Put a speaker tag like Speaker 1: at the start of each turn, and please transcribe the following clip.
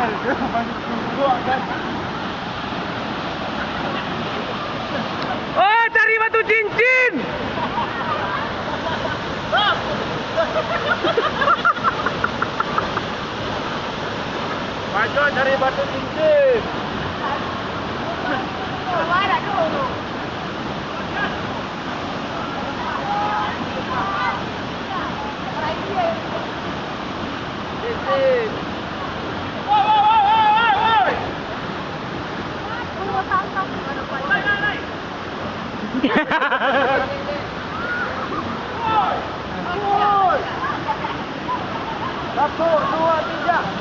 Speaker 1: Oh, cari batu cincin. Maju cari batu cincin. Cincin. Satu, dua, tiga.